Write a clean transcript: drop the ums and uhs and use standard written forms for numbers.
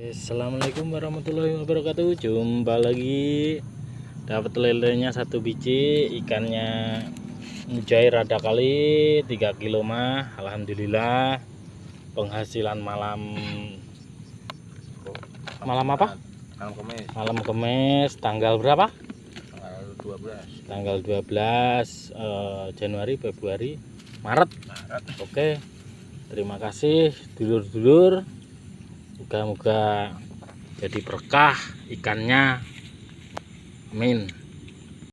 Assalamualaikum warahmatullahi wabarakatuh. Jumpa lagi. Dapat lelenya satu biji, ikannya mujair rada kali 3 kilo mah. Alhamdulillah. Penghasilan malam apa? Malam Kemis tanggal berapa? Tanggal 12 Januari, Februari, Maret. Oke. Terima kasih dulur-dulur. Moga-moga jadi berkah ikannya. Amin.